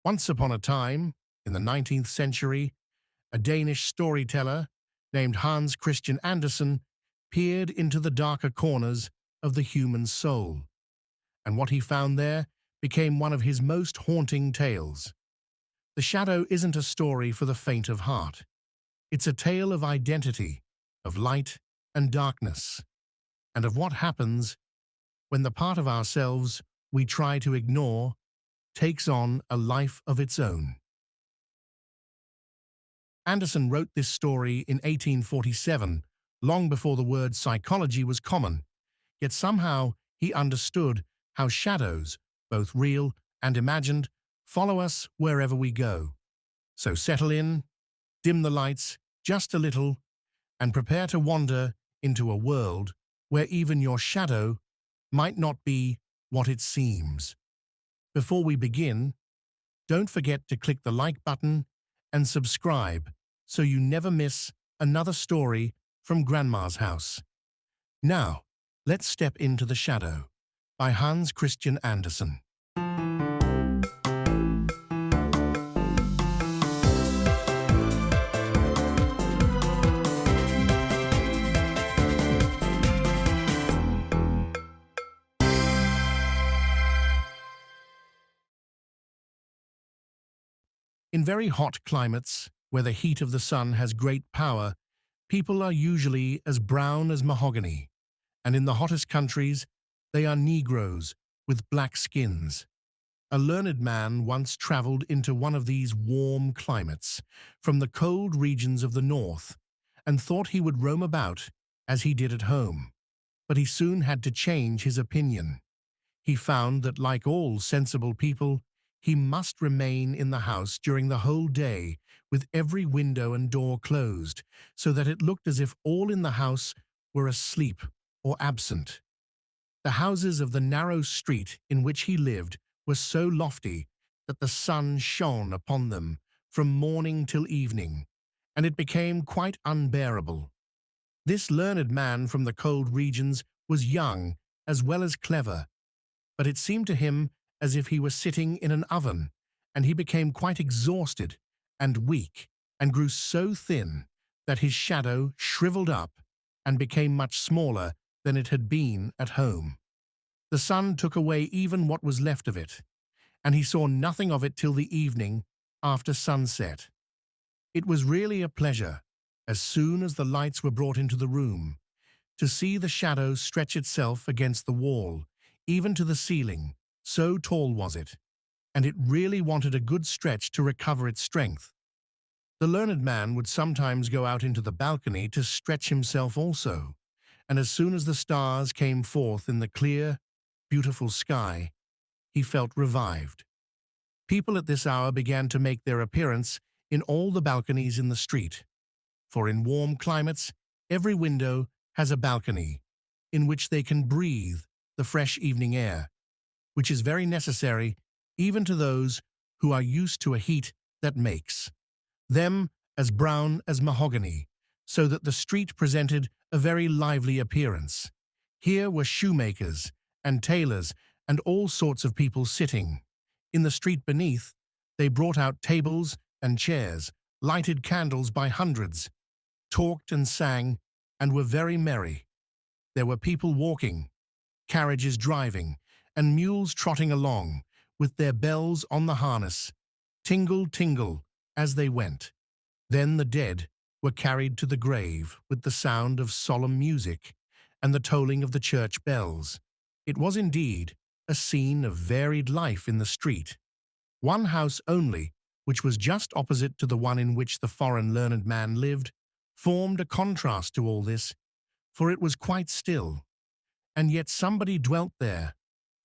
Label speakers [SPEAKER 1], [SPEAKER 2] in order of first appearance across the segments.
[SPEAKER 1] Once upon a time, in the 19th century, a Danish storyteller named Hans Christian Andersen peered into the darker corners of the human soul, and what he found there became one of his most haunting tales. The Shadow isn't a story for the faint of heart. It's a tale of identity, of light and darkness, and of what happens when the part of ourselves we try to ignore takes on a life of its own. Andersen wrote this story in 1847, long before the word psychology was common, yet somehow he understood how shadows, both real and imagined, follow us wherever we go. So settle in, dim the lights just a little, and prepare to wander into a world where even your shadow might not be what it seems. Before we begin, don't forget to click the like button and subscribe so you never miss another story from Grandma's house. Now, let's step into The Shadow by Hans Christian Andersen. In very hot climates, where the heat of the sun has great power, people are usually as brown as mahogany, and in the hottest countries, they are Negroes with black skins. A learned man once traveled into one of these warm climates from the cold regions of the north and thought he would roam about as he did at home, but he soon had to change his opinion. He found that, like all sensible people, he must remain in the house during the whole day with every window and door closed, so that it looked as if all in the house were asleep or absent. The houses of the narrow street in which he lived were so lofty that the sun shone upon them from morning till evening, and it became quite unbearable. This learned man from the cold regions was young as well as clever, but it seemed to him as if he were sitting in an oven, and he became quite exhausted and weak, and grew so thin that his shadow shriveled up and became much smaller than it had been at home. The sun took away even what was left of it, and he saw nothing of it till the evening after sunset. It was really a pleasure, as soon as the lights were brought into the room, to see the shadow stretch itself against the wall, even to the ceiling, so tall was it, and it really wanted a good stretch to recover its strength. The learned man would sometimes go out into the balcony to stretch himself also, and as soon as the stars came forth in the clear, beautiful sky, he felt revived. People at this hour began to make their appearance in all the balconies in the street, for in warm climates, every window has a balcony in which they can breathe the fresh evening air, which is very necessary even to those who are used to a heat that makes them as brown as mahogany, so that the street presented a very lively appearance. Here were shoemakers and tailors and all sorts of people sitting. In the street beneath, they brought out tables and chairs, lighted candles by hundreds, talked and sang, and were very merry. There were people walking, carriages driving, and mules trotting along, with their bells on the harness, tingle, tingle, as they went. Then the dead were carried to the grave with the sound of solemn music and the tolling of the church bells. It was indeed a scene of varied life in the street. One house only, which was just opposite to the one in which the foreign learned man lived, formed a contrast to all this, for it was quite still. And yet somebody dwelt there,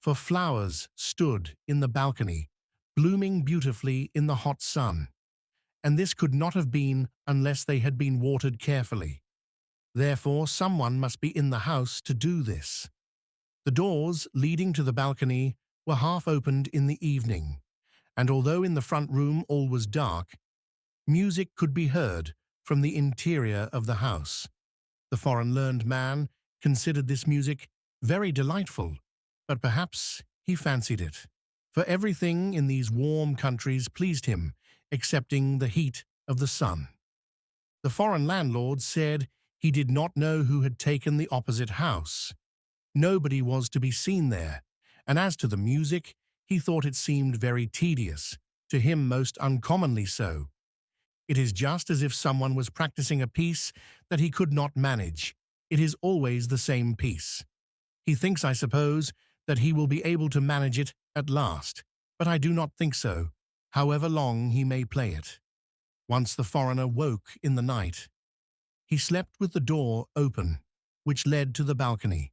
[SPEAKER 1] for flowers stood in the balcony, blooming beautifully in the hot sun, and this could not have been unless they had been watered carefully. Therefore, someone must be in the house to do this. The doors leading to the balcony were half opened in the evening, and although in the front room all was dark, music could be heard from the interior of the house. The foreign learned man considered this music very delightful, but perhaps he fancied it. for everything in these warm countries pleased him, excepting the heat of the sun. The foreign landlord said he did not know who had taken the opposite house. Nobody was to be seen there, and as to the music, he thought it seemed very tedious, to him most uncommonly so. It is just as if someone was practicing a piece that he could not manage. It is always the same piece. He thinks, I suppose, that he will be able to manage it at last, but I do not think so, however long he may play it. Once the foreigner woke in the night. He slept with the door open, which led to the balcony.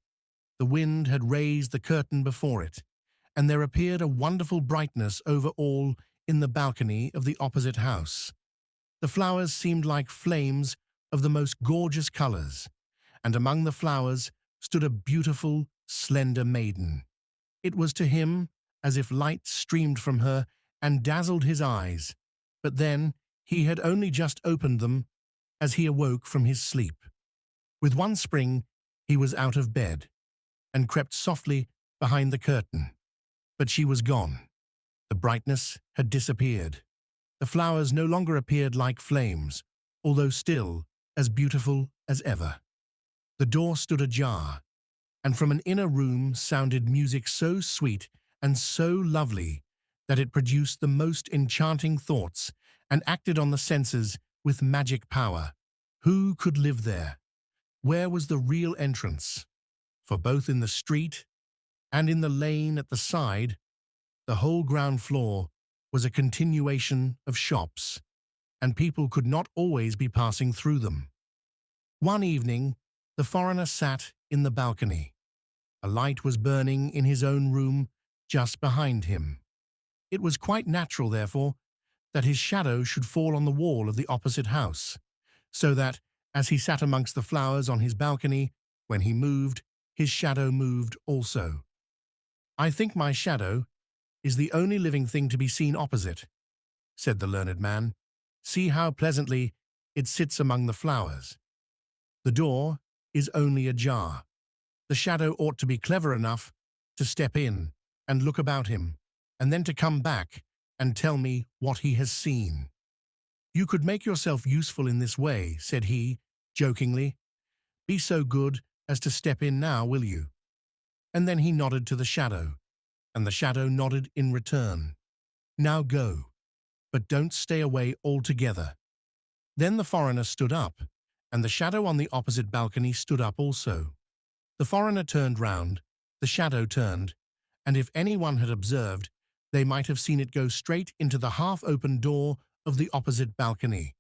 [SPEAKER 1] The wind had raised the curtain before it, and there appeared a wonderful brightness over all in the balcony of the opposite house. The flowers seemed like flames of the most gorgeous colors, and among the flowers stood a beautiful, slender maiden. It was to him as if light streamed from her and dazzled his eyes, but then he had only just opened them as he awoke from his sleep. With one spring, he was out of bed and crept softly behind the curtain. But she was gone. The brightness had disappeared. The flowers no longer appeared like flames, although still as beautiful as ever. The door stood ajar, and from an inner room sounded music so sweet and so lovely that it produced the most enchanting thoughts and acted on the senses with magic power. Who could live there? Where was the real entrance? For both in the street and in the lane at the side, the whole ground floor was a continuation of shops, and people could not always be passing through them. One evening, the foreigner sat in the balcony. A light was burning in his own room just behind him. It was quite natural, therefore, that his shadow should fall on the wall of the opposite house, so that, as he sat amongst the flowers on his balcony, when he moved, his shadow moved also. "I think my shadow is the only living thing to be seen opposite," said the learned man. "See how pleasantly it sits among the flowers. The door is only ajar. The shadow ought to be clever enough to step in and look about him, and then to come back and tell me what he has seen. You could make yourself useful in this way," said he, jokingly. "Be so good as to step in now, will you?" And then he nodded to the shadow, and the shadow nodded in return. "Now go, but don't stay away altogether." Then the foreigner stood up, and the shadow on the opposite balcony stood up also. The foreigner turned round, the shadow turned, and if anyone had observed, they might have seen it go straight into the half-open door of the opposite balcony,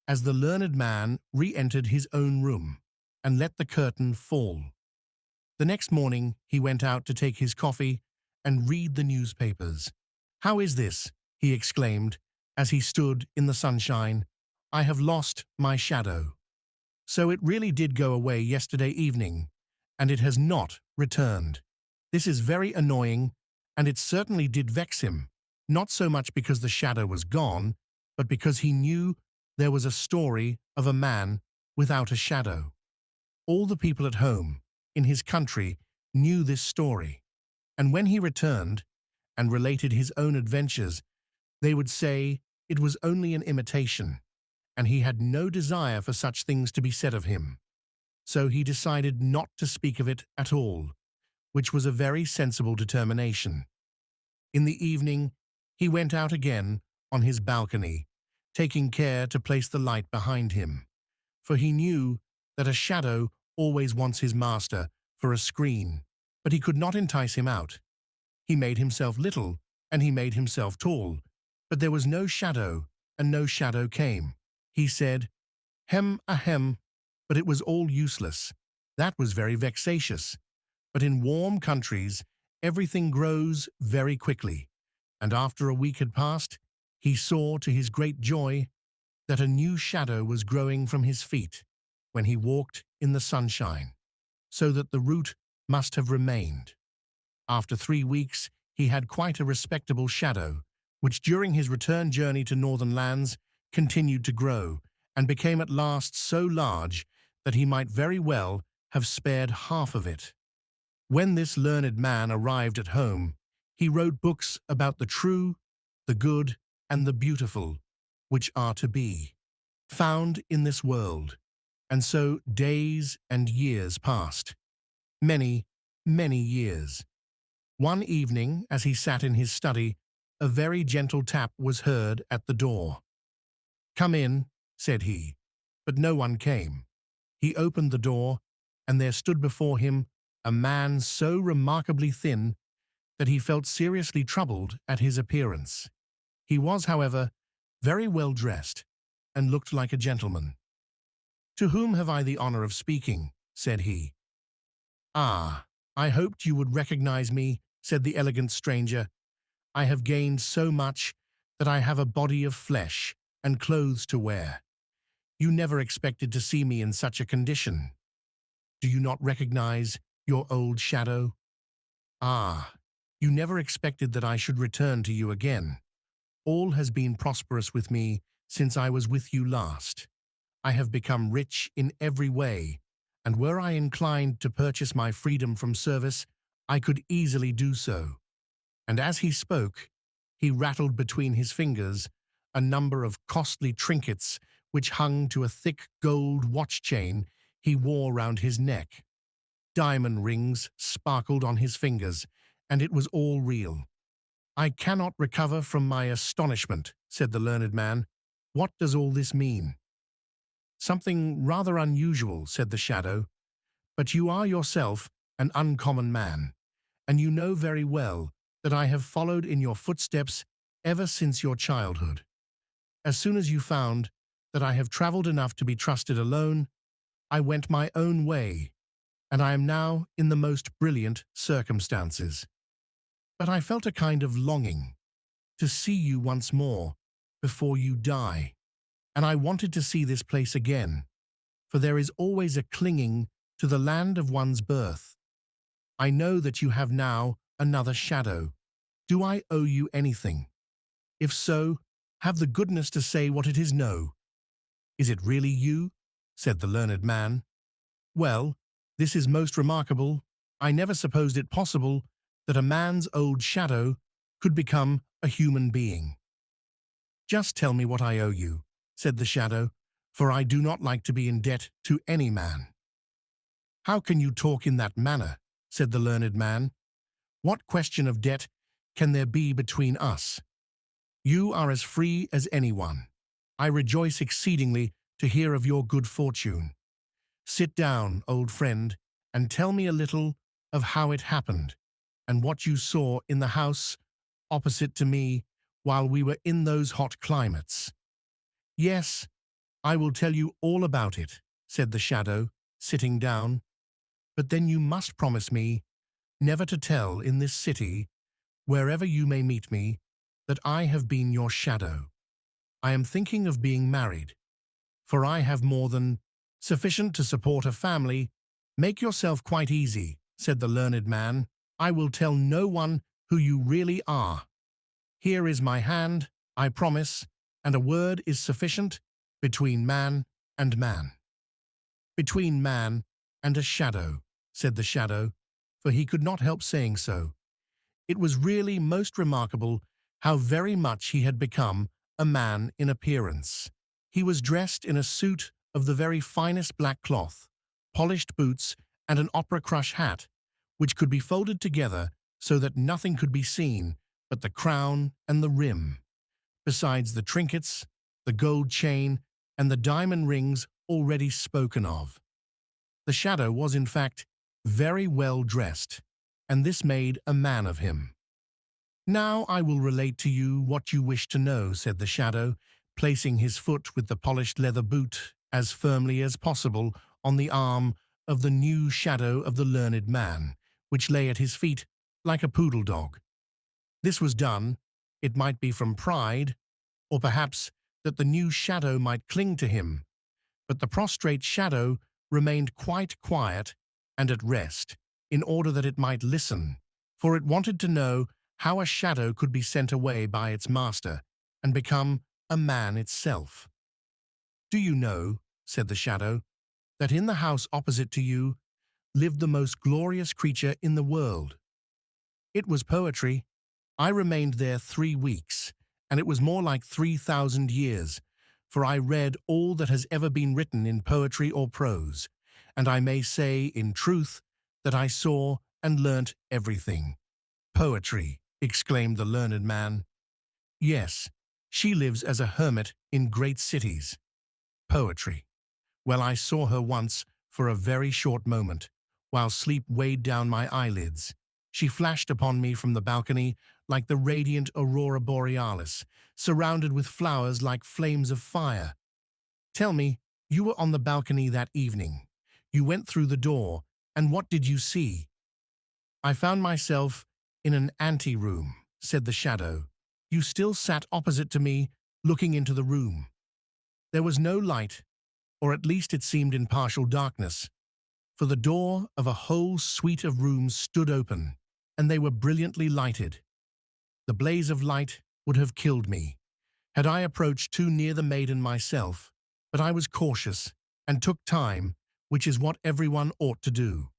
[SPEAKER 1] as the learned man re-entered his own room and let the curtain fall. The next morning he went out to take his coffee and read the newspapers. "How is this?" he exclaimed, as he stood in the sunshine. "I have lost my shadow. So it really did go away yesterday evening, and it has not returned. This is very annoying, and it certainly did vex him, not so much because the shadow was gone, but because he knew there was a story of a man without a shadow. All the people at home, in his country, knew this story, and when he returned and related his own adventures, they would say it was only an imitation, and he had no desire for such things to be said of him. So he decided not to speak of it at all, which was a very sensible determination. In the evening, he went out again on his balcony, taking care to place the light behind him, for he knew that a shadow always wants his master for a screen, but he could not entice him out. He made himself little, and he made himself tall, but there was no shadow, and no shadow came. He said, "Hem, ahem," but it was all useless. That was very vexatious. But in warm countries, everything grows very quickly, and after a week had passed, he saw, to his great joy, that a new shadow was growing from his feet when he walked in the sunshine, so that the root must have remained. After 3 weeks, he had quite a respectable shadow, which during his return journey to northern lands continued to grow, and became at last so large that he might very well have spared half of it. When this learned man arrived at home, He wrote books about the true, the good, and the beautiful, which are to be found in this world. And so days and years passed. Many, many years. One evening, as he sat in his study, a very gentle tap was heard at the door. "Come in," said he, but no one came. He opened the door, and there stood before him a man so remarkably thin that he felt seriously troubled at his appearance. He was, however, very well dressed, and looked like a gentleman. "To whom have I the honor of speaking?" said he. "Ah, I hoped you would recognize me," said the elegant stranger. "I have gained so much that I have a body of flesh and clothes to wear. You never expected to see me in such a condition. Do you not recognize your old shadow? Ah, you never expected that I should return to you again. All has been prosperous with me since I was with you last. I have become rich in every way, and were I inclined to purchase my freedom from service, I could easily do so." And as he spoke, he rattled between his fingers a number of costly trinkets which hung to a thick gold watch chain he wore round his neck. Diamond rings sparkled on his fingers, and it was all real. "I cannot recover from my astonishment," said the learned man. "What does all this mean?" "Something rather unusual," said the shadow, "but you are yourself an uncommon man, and you know very well that I have followed in your footsteps ever since your childhood. As soon as you found that I have traveled enough to be trusted alone, I went my own way, and I am now in the most brilliant circumstances. But I felt a kind of longing to see you once more before you die, and I wanted to see this place again, for there is always a clinging to the land of one's birth. I know that you have now another shadow. Do I owe you anything? If so, have the goodness to say what it is. No. Is it really you?" said the learned man. "Well, this is most remarkable. I never supposed it possible that a man's old shadow could become a human being." "Just tell me what I owe you," said the shadow, "for I do not like to be in debt to any man." "How can you talk in that manner?" said the learned man. "What question of debt can there be between us? You are as free as anyone. I rejoice exceedingly to hear of your good fortune. Sit down, old friend, and tell me a little of how it happened, and what you saw in the house opposite to me while we were in those hot climates." "Yes, I will tell you all about it," said the shadow, sitting down. "But then you must promise me never to tell in this city, wherever you may meet me, that I have been your shadow. I am thinking of being married, for I have more than sufficient to support a family." "Make yourself quite easy," said the learned man. "I will tell no one who you really are. Here is my hand, I promise, and a word is sufficient between man and man." "Between man and a shadow," said the shadow, for he could not help saying so. It was really most remarkable how very much he had become a man in appearance. He was dressed in a suit of the very finest black cloth, polished boots, and an opera-crush hat, which could be folded together so that nothing could be seen but the crown and the rim, besides the trinkets, the gold chain, and the diamond rings already spoken of. The shadow was, in fact, very well dressed, and this made a man of him. "Now I will relate to you what you wish to know," said the shadow, placing his foot with the polished leather boot as firmly as possible on the arm of the new shadow of the learned man, which lay at his feet like a poodle dog. This was done, it might be from pride, or perhaps that the new shadow might cling to him, but the prostrate shadow remained quite quiet and at rest, in order that it might listen, for it wanted to know how a shadow could be sent away by its master and become a man itself. "Do you know," said the shadow, "that in the house opposite to you lived the most glorious creature in the world? It was poetry, I remained there 3 weeks, and it was more like 3,000 years, for I read all that has ever been written in poetry or prose, and I may say, in truth, that I saw and learnt everything. Poetry, exclaimed the learned man. Yes, she lives as a hermit in great cities. Poetry. Well, I saw her once for a very short moment, while sleep weighed down my eyelids. She flashed upon me from the balcony like the radiant aurora borealis, surrounded with flowers like flames of fire. Tell me, you were on the balcony that evening. You went through the door, and what did you see? I found myself in an ante-room, said the shadow. You still sat opposite to me, looking into the room. There was no light, or at least it seemed in partial darkness, for the door of a whole suite of rooms stood open, and they were brilliantly lighted. The blaze of light would have killed me, had I approached too near the maiden myself, but I was cautious, and took time, which is what everyone ought to do.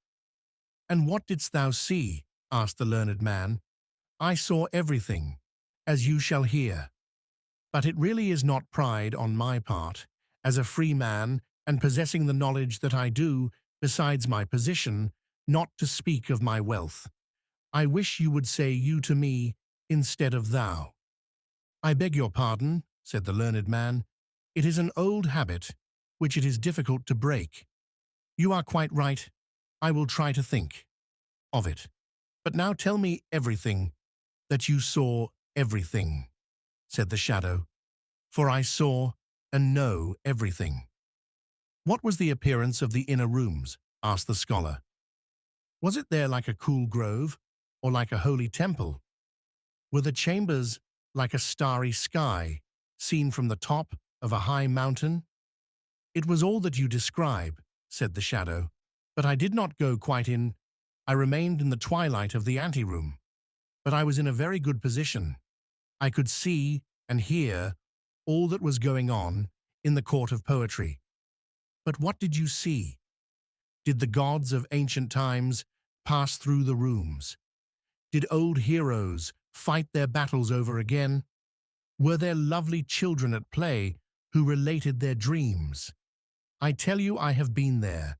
[SPEAKER 1] And what didst thou see? Asked the learned man. I saw everything, as you shall hear. But it really is not pride on my part, as a free man and possessing the knowledge that I do, besides my position, not to speak of my wealth. I wish you would say you to me instead of thou. I beg your pardon, said the learned man. It is an old habit, which it is difficult to break. You are quite right. I will try to think of it. But now tell me everything, that you saw everything, said the shadow, for I saw and know everything. What was the appearance of the inner rooms? Asked the scholar. Was it there like a cool grove, or like a holy temple? Were the chambers like a starry sky, seen from the top of a high mountain? It was all that you describe, said the shadow, but I did not go quite in. I remained in the twilight of the anteroom, but I was in a very good position. I could see and hear all that was going on in the court of poetry. But what did you see? Did the gods of ancient times pass through the rooms? Did old heroes fight their battles over again? Were there lovely children at play who related their dreams? I tell you I have been there,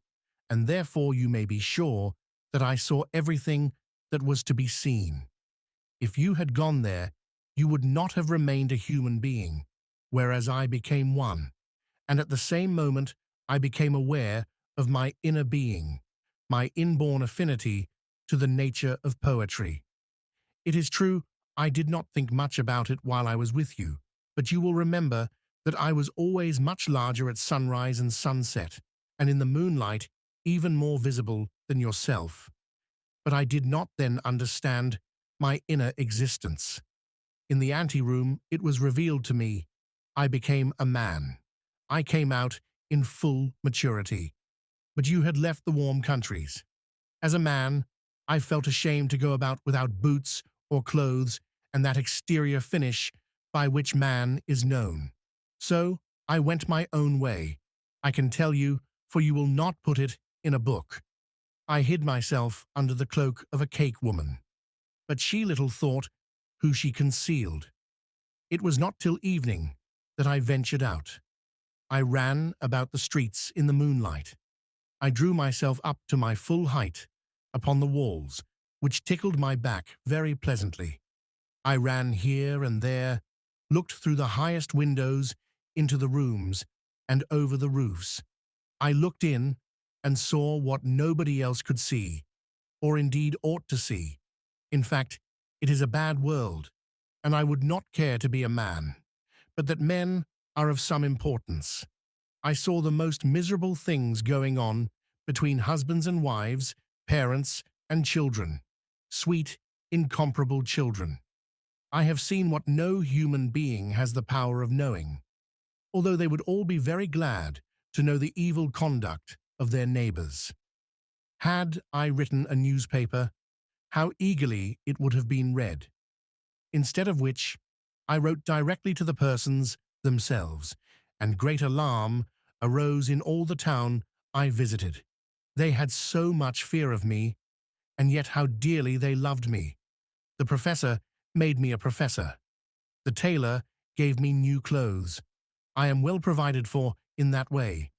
[SPEAKER 1] and therefore you may be sure that I saw everything that was to be seen. If you had gone there, you would not have remained a human being, whereas I became one, and at the same moment I became aware of my inner being, my inborn affinity to the nature of poetry. It is true, I did not think much about it while I was with you, but you will remember that I was always much larger at sunrise and sunset, and in the moonlight even more visible than yourself. But I did not then understand my inner existence. In the anteroom it was revealed to me. I became a man. I came out in full maturity. But you had left the warm countries. As a man, I felt ashamed to go about without boots or clothes and that exterior finish by which man is known. So I went my own way. I can tell you, for you will not put it in a book. I hid myself under the cloak of a cake woman. But she little thought who she concealed. It was not till evening that I ventured out. I ran about the streets in the moonlight. I drew myself up to my full height upon the walls, which tickled my back very pleasantly. I ran here and there, looked through the highest windows into the rooms and over the roofs. I looked in and saw what nobody else could see, or indeed ought to see. In fact, it is a bad world, and I would not care to be a man, but that men are of some importance. I saw the most miserable things going on between husbands and wives, parents and children, sweet, incomparable children. I have seen what no human being has the power of knowing, although they would all be very glad to know the evil conduct of their neighbors. Had I written a newspaper, how eagerly it would have been read. Instead of which, I wrote directly to the persons themselves, and great alarm arose in all the town I visited. They had so much fear of me, and yet how dearly they loved me. The professor made me a professor. The tailor gave me new clothes. I am well provided for in that way.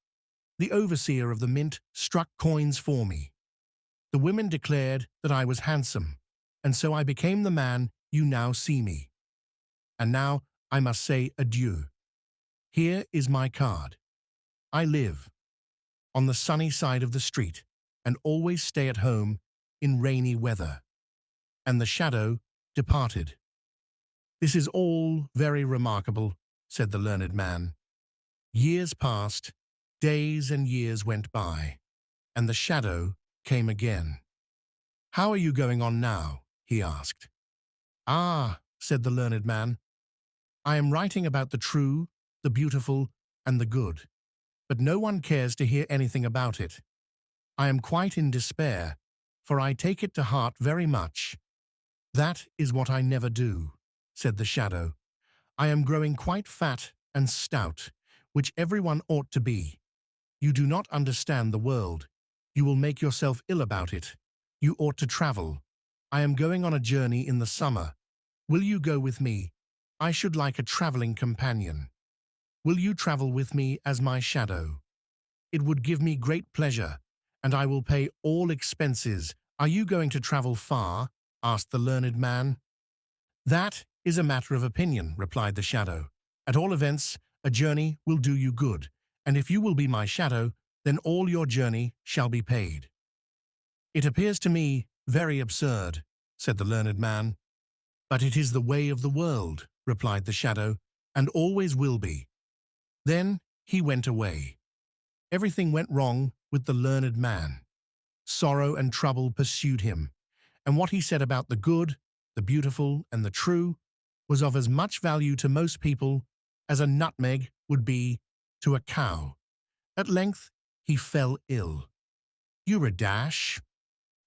[SPEAKER 1] The overseer of the mint struck coins for me. The women declared that I was handsome, and so I became the man you now see me. And now I must say adieu. Here is my card. I live on the sunny side of the street and always stay at home in rainy weather. And the shadow departed. This is all very remarkable, said the learned man. Years passed, days and years went by, and the shadow came again. How are you going on now? He asked. Ah, said the learned man, I am writing about the true, the beautiful, and the good, but no one cares to hear anything about it. I am quite in despair, for I take it to heart very much. That is what I never do, said the shadow. I am growing quite fat and stout, which everyone ought to be. You do not understand the world. You will make yourself ill about it. You ought to travel. I am going on a journey in the summer. Will you go with me? I should like a traveling companion. Will you travel with me as my shadow? It would give me great pleasure, and I will pay all expenses. Are you going to travel far? Asked the learned man. That is a matter of opinion, replied the shadow. At all events, a journey will do you good, and if you will be my shadow, then all your journey shall be paid. It appears to me very absurd, said the learned man. But it is the way of the world, replied the shadow, and always will be. Then he went away. Everything went wrong with the learned man. Sorrow and trouble pursued him, and what he said about the good, the beautiful, and the true was of as much value to most people as a nutmeg would be to a cow. At length he fell ill. You're a dash.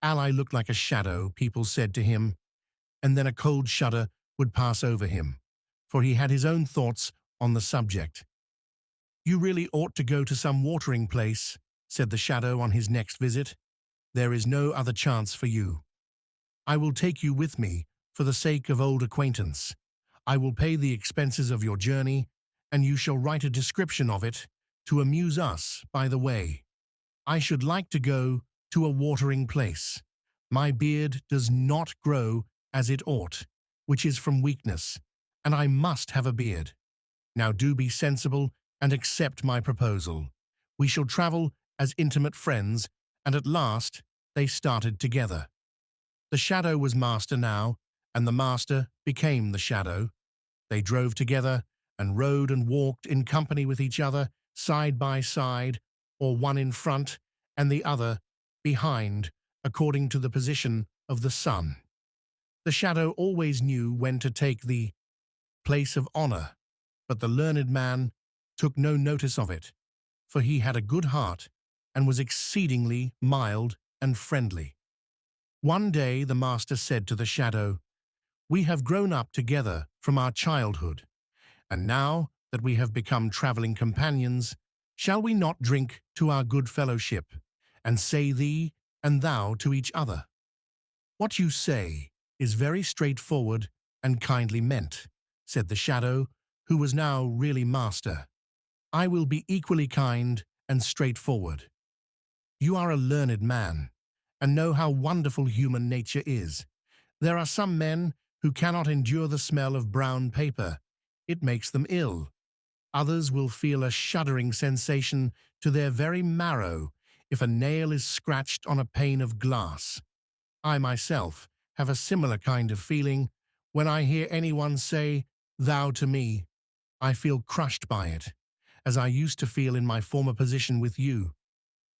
[SPEAKER 1] Ally looked like a shadow, people said to him, and then a cold shudder would pass over him, for he had his own thoughts on the subject. You really ought to go to some watering place, said the shadow on his next visit. There is no other chance for you. I will take you with me for the sake of old acquaintance. I will pay the expenses of your journey, and you shall write a description of it to amuse us by the way. I should like to go to a watering place. My beard does not grow as it ought, which is from weakness, and I must have a beard. Now do be sensible and accept my proposal. We shall travel as intimate friends, and at last they started together. The shadow was master now, and the master became the shadow. They drove together and rode and walked in company with each other, side by side, or one in front and the other behind, according to the position of the sun. The shadow always knew when to take the place of honor, but the learned man took no notice of it, for he had a good heart and was exceedingly mild and friendly. One day the master said to the shadow, We have grown up together from our childhood, and now that we have become traveling companions, shall we not drink to our good fellowship, and say thee and thou to each other? What you say is very straightforward and kindly meant, said the shadow, who was now really master. I will be equally kind and straightforward. You are a learned man, and know how wonderful human nature is. There are some men who cannot endure the smell of brown paper. It makes them ill. Others will feel a shuddering sensation to their very marrow if a nail is scratched on a pane of glass. I myself have a similar kind of feeling. When I hear anyone say, thou to me, I feel crushed by it, as I used to feel in my former position with you.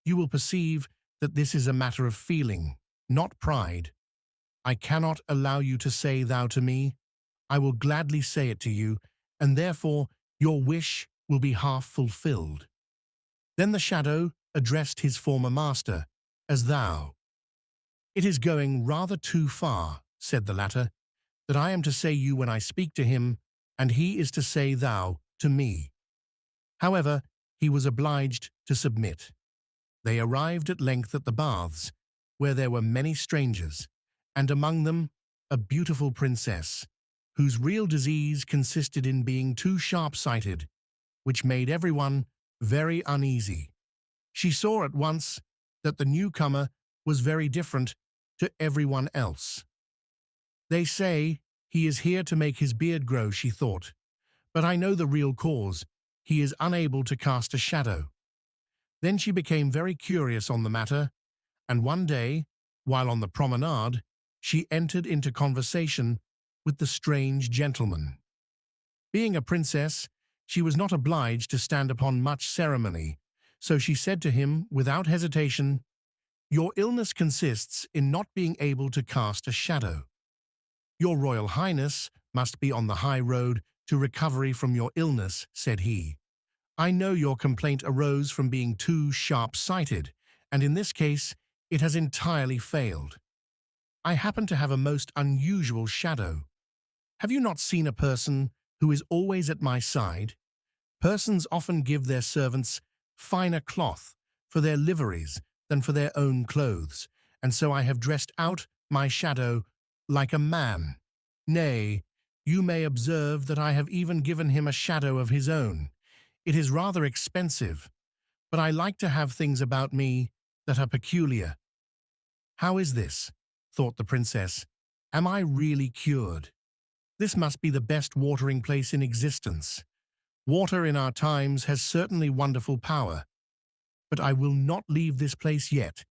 [SPEAKER 1] You will perceive that this is a matter of feeling, not pride. I cannot allow you to say thou to me. I will gladly say it to you, and therefore your wish will be half fulfilled. Then the shadow addressed his former master as thou. It is going rather too far, said the latter, that I am to say you when I speak to him, and he is to say thou to me. However, he was obliged to submit. They arrived at length at the baths, where there were many strangers, and among them a beautiful princess, whose real disease consisted in being too sharp-sighted, which made everyone very uneasy. She saw at once that the newcomer was very different to everyone else. They say he is here to make his beard grow, she thought, but I know the real cause. He is unable to cast a shadow. Then she became very curious on the matter, and one day, while on the promenade, she entered into conversation with the strange gentleman. Being a princess, she was not obliged to stand upon much ceremony, so she said to him without hesitation, "Your illness consists in not being able to cast a shadow. Your Royal Highness must be on the high road to recovery from your illness," said he. "I know your complaint arose from being too sharp-sighted, and in this case it has entirely failed. I happen to have a most unusual shadow. Have you not seen a person who is always at my side? Persons often give their servants finer cloth for their liveries than for their own clothes, and so I have dressed out my shadow like a man. Nay, you may observe that I have even given him a shadow of his own. It is rather expensive, but I like to have things about me that are peculiar." "How is this?" thought the princess. "Am I really cured? This must be the best watering place in existence. Water in our times has certainly wonderful power. But I will not leave this place yet,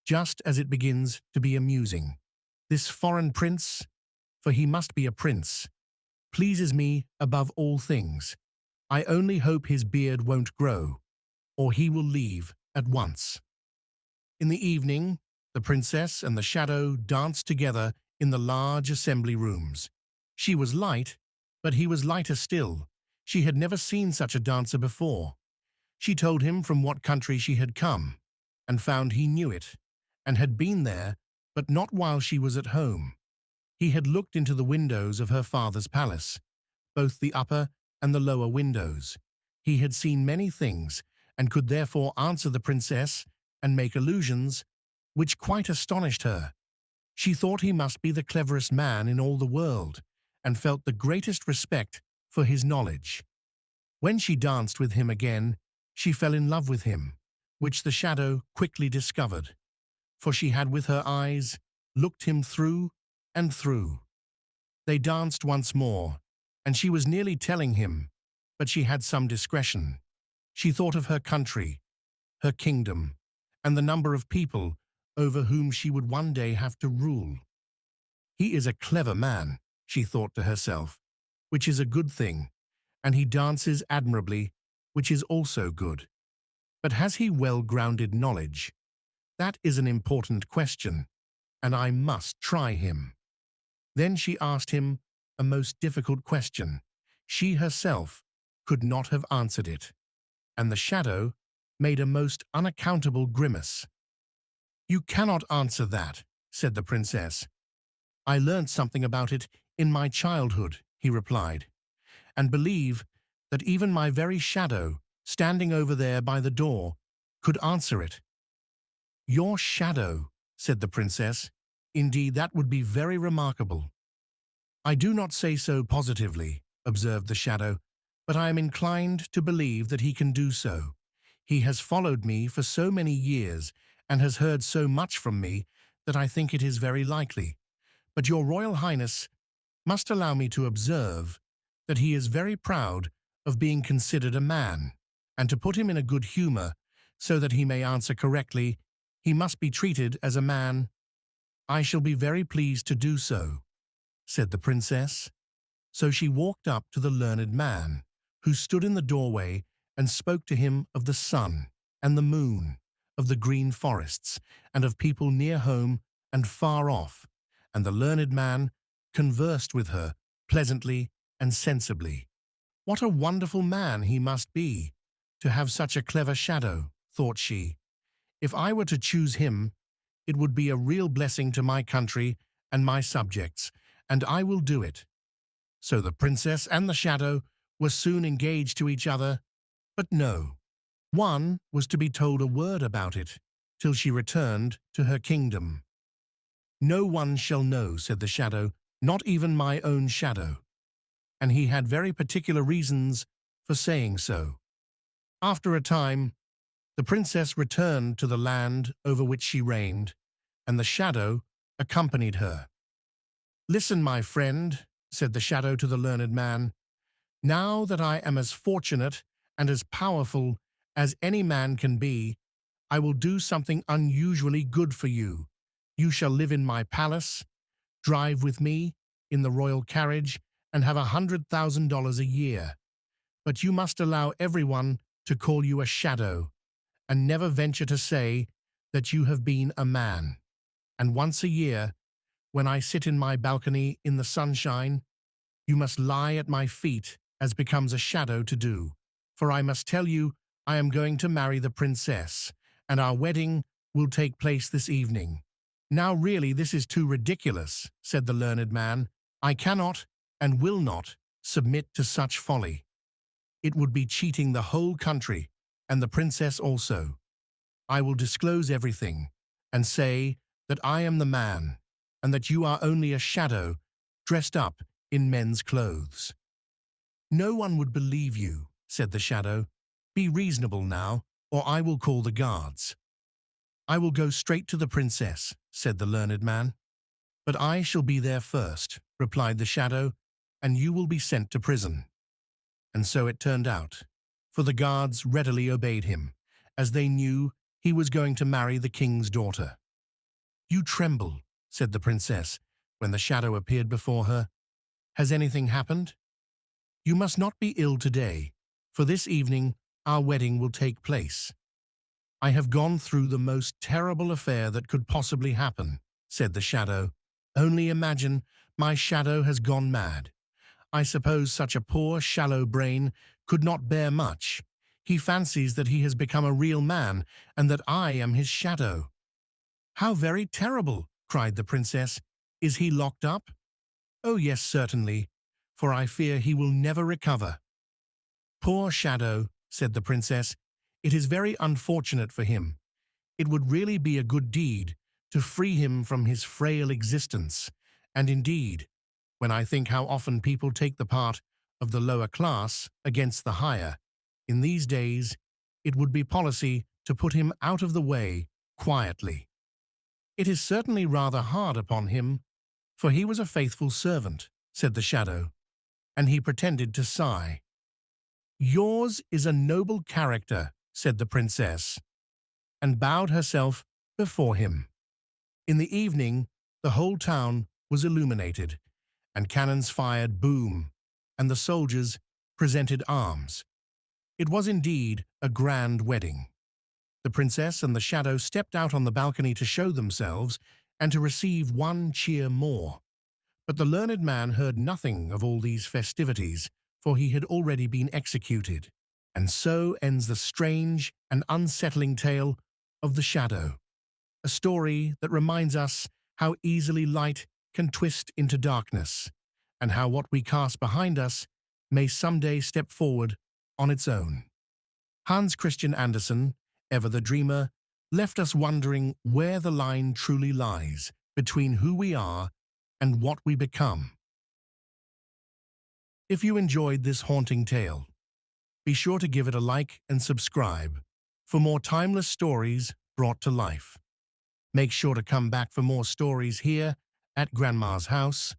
[SPEAKER 1] just as it begins to be amusing. This foreign prince, for he must be a prince, pleases me above all things. I only hope his beard won't grow, or he will leave at once." In the evening, the princess and the shadow danced together in the large assembly rooms. She was light, but he was lighter still. She had never seen such a dancer before. She told him from what country she had come, and found he knew it, and had been there, but not while she was at home. He had looked into the windows of her father's palace, both the upper and the lower windows. He had seen many things, and could therefore answer the princess and make allusions, which quite astonished her. She thought he must be the cleverest man in all the world, and felt the greatest respect for his knowledge. When she danced with him again, she fell in love with him, which the shadow quickly discovered, for she had with her eyes looked him through and through. They danced once more, and she was nearly telling him, but she had some discretion. She thought of her country, her kingdom, and the number of people over whom she would one day have to rule. "He is a clever man," she thought to herself, "which is a good thing, and he dances admirably, which is also good. But has he well-grounded knowledge? That is an important question, and I must try him." Then she asked him a most difficult question. She herself could not have answered it, and the shadow made a most unaccountable grimace. "You cannot answer that," said the princess. "I learnt something about it in my childhood," he replied, "and believe that even my very shadow, standing over there by the door, could answer it." "Your shadow," said the princess. "Indeed, that would be very remarkable." "I do not say so positively," observed the shadow, "but I am inclined to believe that he can do so. He has followed me for so many years and has heard so much from me that I think it is very likely. But your Royal Highness must allow me to observe that he is very proud of being considered a man, and to put him in a good humor so that he may answer correctly, he must be treated as a man." "I shall be very pleased to do so," said the princess. So she walked up to the learned man, who stood in the doorway, and spoke to him of the sun and the moon, of the green forests, and of people near home and far off, and the learned man conversed with her pleasantly and sensibly. "What a wonderful man he must be, to have such a clever shadow," thought she. "If I were to choose him, it would be a real blessing to my country and my subjects, and I will do it." So the princess and the shadow were soon engaged to each other, but no one was to be told a word about it till she returned to her kingdom. "No one shall know," said the shadow, "not even my own shadow." and he had very particular reasons for saying so. After a time, the princess returned to the land over which she reigned, and the shadow accompanied her. "Listen, my friend," said the shadow to the learned man. "Now that I am as fortunate and as powerful as any man can be, I will do something unusually good for you. You shall live in my palace, drive with me in the royal carriage, and have $100,000 a year. But you must allow everyone to call you a shadow, and never venture to say that you have been a man. And once a year, when I sit in my balcony in the sunshine, you must lie at my feet as becomes a shadow to do. For I must tell you, I am going to marry the princess, and our wedding will take place this evening." "Now really this is too ridiculous," said the learned man. "I cannot and will not submit to such folly. It would be cheating the whole country, and the princess also. I will disclose everything, and say that I am the man, and that you are only a shadow dressed up in men's clothes." "No one would believe you," said the shadow. "Be reasonable now, or I will call the guards." "I will go straight to the princess," said the learned man. "But I shall be there first," replied the shadow, "and you will be sent to prison." And so it turned out, for the guards readily obeyed him, as they knew he was going to marry the king's daughter. "You tremble," said the princess, when the shadow appeared before her. "Has anything happened?" "You must not be ill today, for this evening our wedding will take place." "I have gone through the most terrible affair that could possibly happen," said the shadow. "Only imagine, my shadow has gone mad. I suppose such a poor, shallow brain could not bear much. He fancies that he has become a real man, and that I am his shadow." "How very terrible!" cried the princess. "Is he locked up?" "Oh yes, certainly, for I fear he will never recover." "Poor shadow," said the princess. "It is very unfortunate for him. It would really be a good deed to free him from his frail existence, and indeed, when I think how often people take the part of the lower class against the higher, in these days it would be policy to put him out of the way quietly. It is certainly rather hard upon him, for he was a faithful servant," said the shadow, and he pretended to sigh. "Yours is a noble character," said the princess, and bowed herself before him. In the evening, the whole town was illuminated, and cannons fired boom, and the soldiers presented arms. It was indeed a grand wedding. The princess and the shadow stepped out on the balcony to show themselves and to receive one cheer more. But the learned man heard nothing of all these festivities, for he had already been executed. And so ends the strange and unsettling tale of the shadow, a story that reminds us how easily light can twist into darkness, and how what we cast behind us may someday step forward on its own. Hans Christian Andersen, ever the dreamer, left us wondering where the line truly lies between who we are and what we become. If you enjoyed this haunting tale, be sure to give it a like and subscribe for more timeless stories brought to life. Make sure to come back for more stories here at Grandma's house.